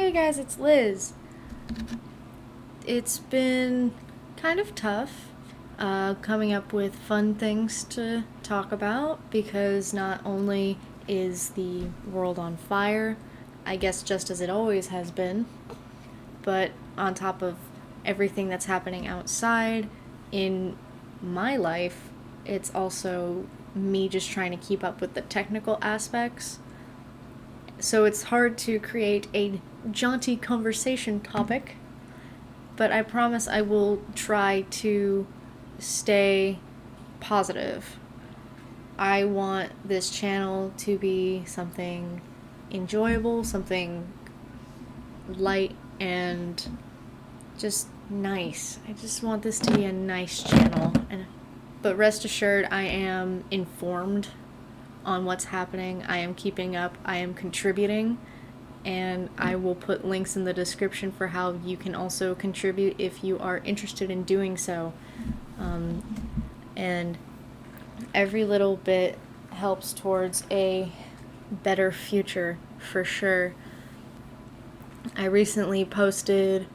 Hey guys, it's Liz. It's been kind of tough coming up with fun things to talk about because not only is the world on fire, I guess just as it always has been, but on top of everything that's happening outside in my life, it's also me just trying to keep up with the technical aspects. So it's hard to create a jaunty conversation topic, but I promise I will try to stay positive. I want this channel to be something enjoyable, something light and just nice. I just want this to be a nice channel. But rest assured, I am informed on what's happening. I am keeping up. I am contributing. And I will put links in the description for how you can also contribute if you are interested in doing so. And every little bit helps towards a better future, for sure. I recently posted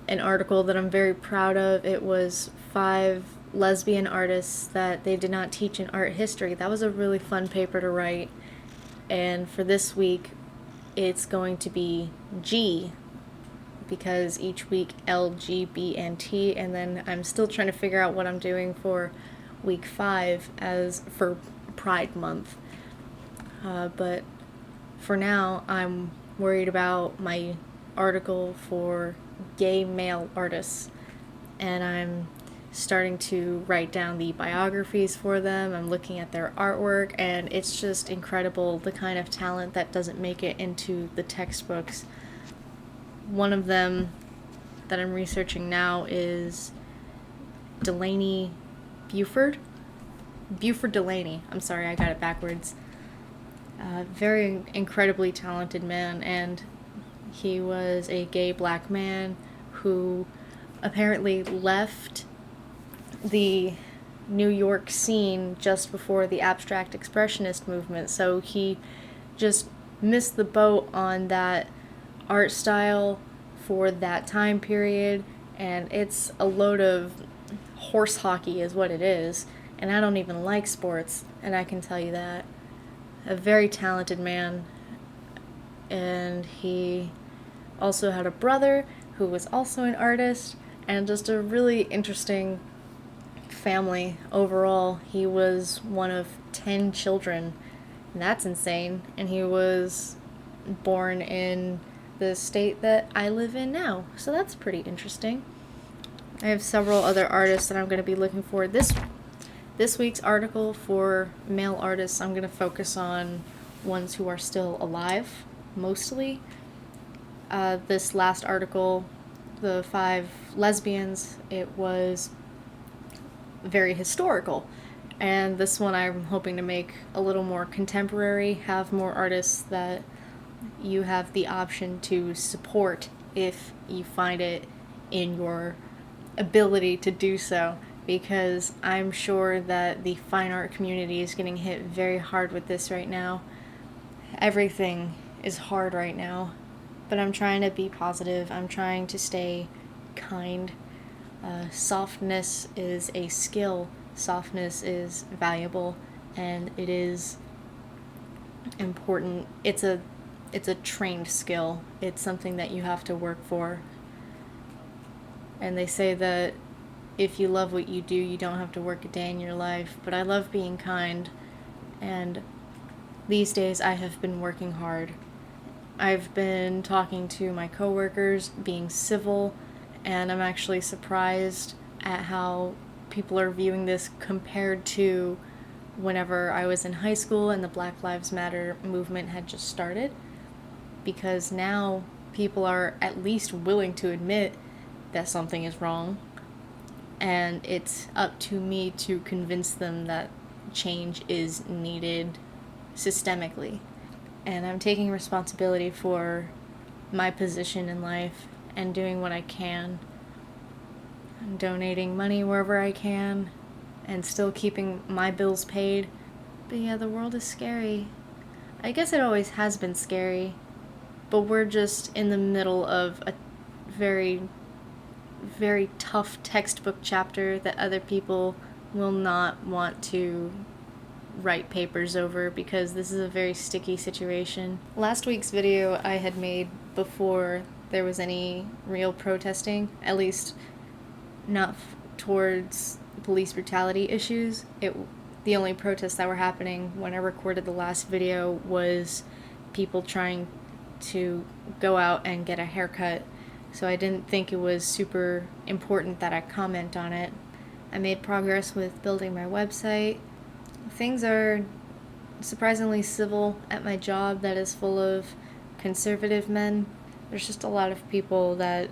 an article that I'm very proud of. It was 5 lesbian artists that they did not teach in art history. That was a really fun paper to write. And for this week, it's going to be G, because each week L, G, B, and T, and then I'm still trying to figure out what I'm doing for week 5 as for Pride Month. But for now, I'm worried about my article for gay male artists, and I'm starting to write down the biographies for them. I'm looking at their artwork, and it's just incredible the kind of talent that doesn't make it into the textbooks. One of them that I'm researching now is Delaney Buford. Buford Delaney. I'm sorry, I got it backwards. Very incredibly talented man, and he was a gay black man who apparently left the New York scene just before the abstract expressionist movement, so he just missed the boat on that art style for that time period, and it's a load of horse hockey is what it is, and I don't even like sports, and I can tell you that. A very talented man, and he also had a brother who was also an artist, and just a really interesting family overall. He was one of 10 children, and that's insane, and he was born in the state that I live in now, so that's pretty interesting. I have several other artists that I'm going to be looking for. This week's article for male artists, I'm going to focus on ones who are still alive, mostly. This last article, the 5 lesbians, it was very historical. And this one I'm hoping to make a little more contemporary, have more artists that you have the option to support if you find it in your ability to do so, because I'm sure that the fine art community is getting hit very hard with this right now. Everything is hard right now, but I'm trying to be positive. I'm trying to stay kind. Softness is a skill. Softness is valuable, and it is important. It's a trained skill. It's something that you have to work for. And they say that if you love what you do, you don't have to work a day in your life. But I love being kind, and these days I have been working hard. I've been talking to my coworkers, being civil, and I'm actually surprised at how people are viewing this compared to whenever I was in high school and the Black Lives Matter movement had just started. Because now people are at least willing to admit that something is wrong, and it's up to me to convince them that change is needed systemically. And I'm taking responsibility for my position in life and doing what I can. I'm donating money wherever I can and still keeping my bills paid. But yeah, the world is scary. I guess it always has been scary. but we're just in the middle of a very, very tough textbook chapter that other people will not want to write papers over because this is a very sticky situation. Last week's video I had made before there was any real protesting, at least not towards police brutality issues. The only protests that were happening when I recorded the last video was people trying to go out and get a haircut, so I didn't think it was super important that I comment on it. I made progress with building my website. Things are surprisingly civil at my job that is full of conservative men. There's just a lot of people that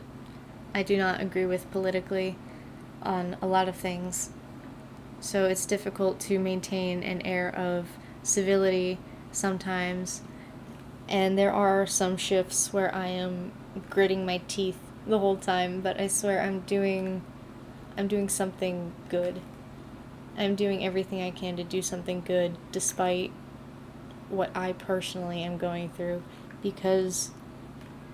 I do not agree with politically on a lot of things. So it's difficult to maintain an air of civility sometimes. And there are some shifts where I am gritting my teeth the whole time, but I swear I'm doing something good. I'm doing everything I can to do something good despite what I personally am going through, because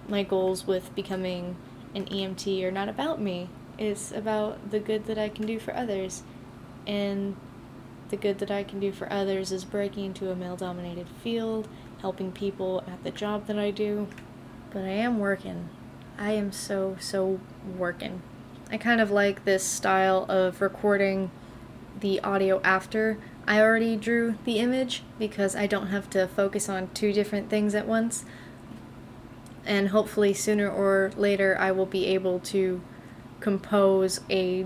my goals with becoming an EMT are not about me. It's about the good that I can do for others. And the good that I can do for others is breaking into a male-dominated field, helping people at the job that I do. But I am working. I am so working. I kind of like this style of recording the audio after I already drew the image, because I don't have to focus on two different things at once. And hopefully sooner or later I will be able to compose a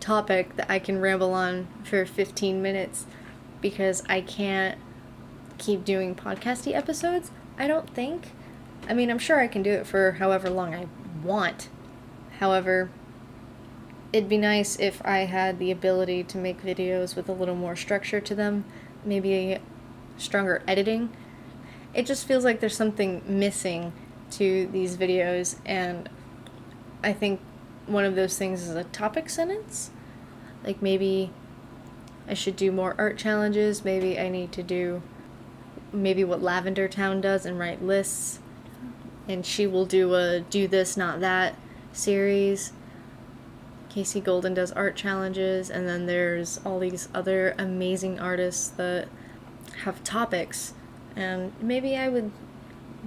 topic that I can ramble on for 15 minutes, because I can't keep doing podcasty episodes, I don't think. I mean, I'm sure I can do it for however long I want. However, it'd be nice if I had the ability to make videos with a little more structure to them, maybe stronger editing. It just feels like there's something missing to these videos, and I think one of those things is a topic sentence. Like, maybe I should do more art challenges, maybe I need to do what Lavender Town does and write lists, and she will do a do this, not that series. Casey Golden does art challenges, and then there's all these other amazing artists that have topics, and maybe I would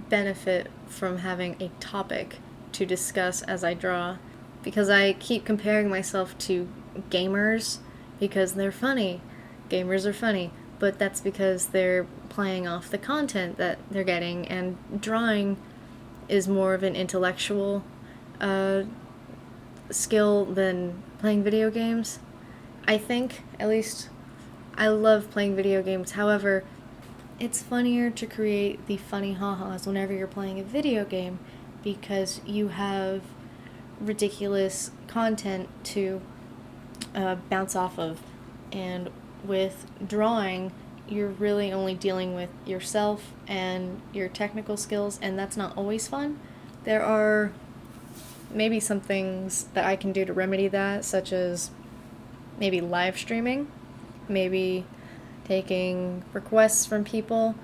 benefit from having a topic to discuss as I draw, because I keep comparing myself to gamers because they're funny. Gamers are funny, but that's because they're playing off the content that they're getting, and drawing is more of an intellectual skill than playing video games. I think, at least, I love playing video games. However, it's funnier to create the funny ha-has whenever you're playing a video game, because you have ridiculous content to bounce off of. And with drawing, you're really only dealing with yourself and your technical skills, and that's not always fun. There are maybe some things that I can do to remedy that, such as maybe live streaming, maybe taking requests from people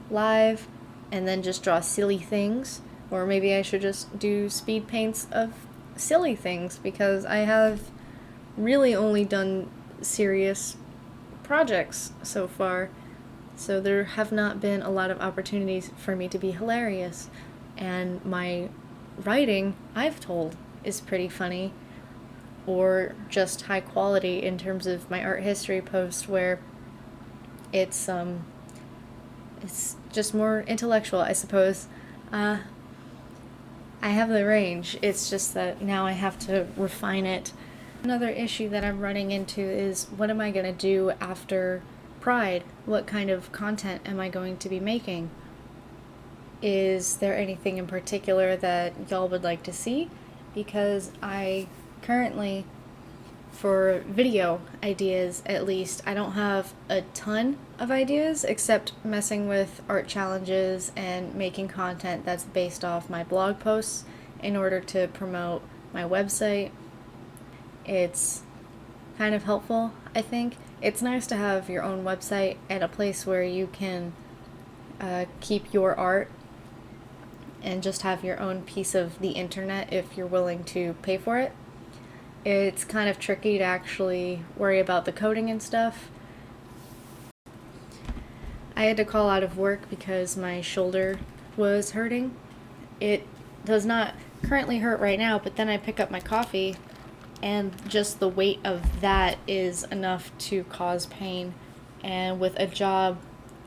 live and then just draw silly things, or maybe I should just do speed paints of silly things, because I have really only done serious projects so far, so there have not been a lot of opportunities for me to be hilarious. And my writing, I've told, is pretty funny, or just high quality in terms of my art history post, where it's just more intellectual, I suppose. I have the range, it's just that now I have to refine it. Another issue that I'm running into is, what am I going to do after Pride? What kind of content am I going to be making? Is there anything in particular that y'all would like to see? Because I currently, for video ideas at least, I don't have a ton of ideas except messing with art challenges and making content that's based off my blog posts in order to promote my website. It's kind of helpful, I think. It's nice to have your own website and a place where you can keep your art and just have your own piece of the internet if you're willing to pay for it. It's kind of tricky to actually worry about the coding and stuff. I had to call out of work because my shoulder was hurting. It does not currently hurt right now, but then I pick up my coffee and just the weight of that is enough to cause pain. And with a job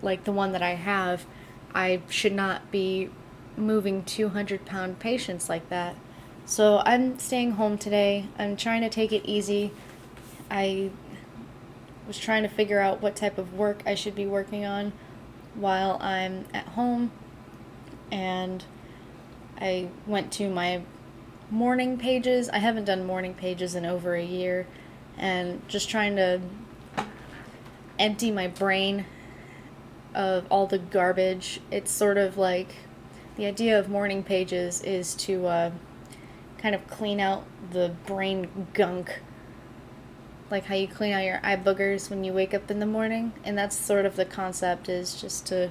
like the one that I have, I should not be moving 200-pound patients like that. So I'm staying home today. I'm trying to take it easy. I was trying to figure out what type of work I should be working on while I'm at home, and I went to my morning pages. I haven't done morning pages in over a year, and just trying to empty my brain of all the garbage. It's sort of like the idea of morning pages is to kind of clean out the brain gunk, like how you clean out your eye boogers when you wake up in the morning. And that's sort of the concept, is just to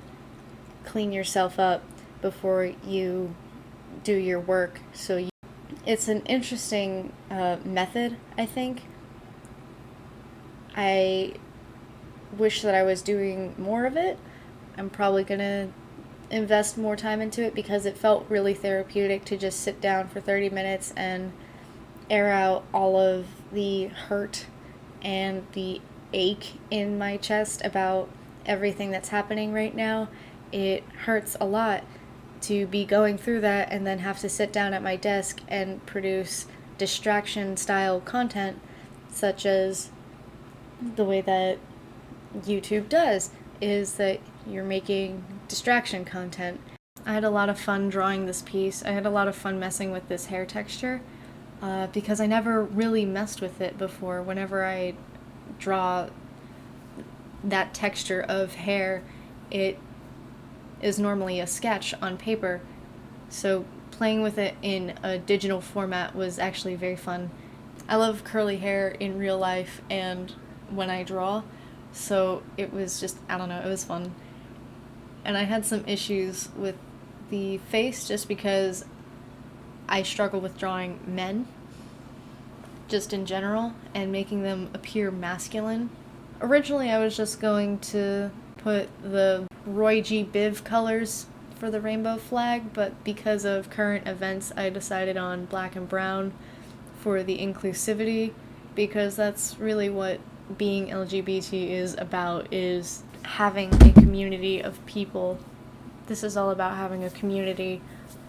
clean yourself up before you do your work. It's an interesting method, I think. I wish that I was doing more of it. I'm probably gonna invest more time into it because it felt really therapeutic to just sit down for 30 minutes and air out all of the hurt and the ache in my chest about everything that's happening right now. It hurts a lot to be going through that and then have to sit down at my desk and produce distraction style content, such as the way that YouTube does, is that you're making distraction content. I had a lot of fun drawing this piece. I had a lot of fun messing with this hair texture because I never really messed with it before. Whenever I draw that texture of hair, it is normally a sketch on paper. So playing with it in a digital format was actually very fun. I love curly hair in real life and when I draw, so it was just, I don't know, it was fun. And I had some issues with the face just because I struggle with drawing men, just in general, and making them appear masculine. Originally, I was just going to put the Roy G. Biv colors for the rainbow flag, but because of current events, I decided on black and brown for the inclusivity, because that's really what being LGBT is about, is having a community of people. This is all about having a community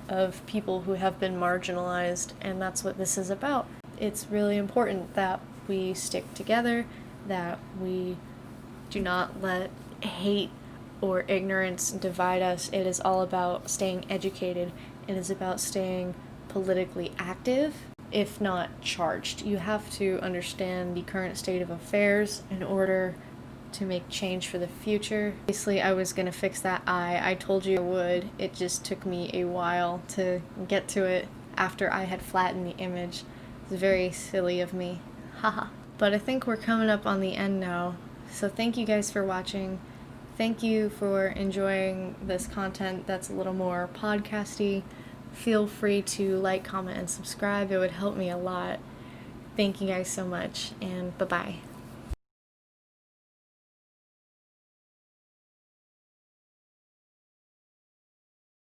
of people who have been marginalized, and that's what this is about. It's really important that we stick together, that we do not let hate or ignorance divide us. It is all about staying educated. It is about staying politically active, if not charged. You have to understand the current state of affairs in order to make change for the future. Obviously, I was gonna fix that eye. I told you I would. It just took me a while to get to it after I had flattened the image. It's very silly of me. Haha. But I think we're coming up on the end now. So thank you guys for watching. Thank you for enjoying this content that's a little more podcasty. Feel free to like, comment, and subscribe. It would help me a lot. Thank you guys so much, and bye-bye.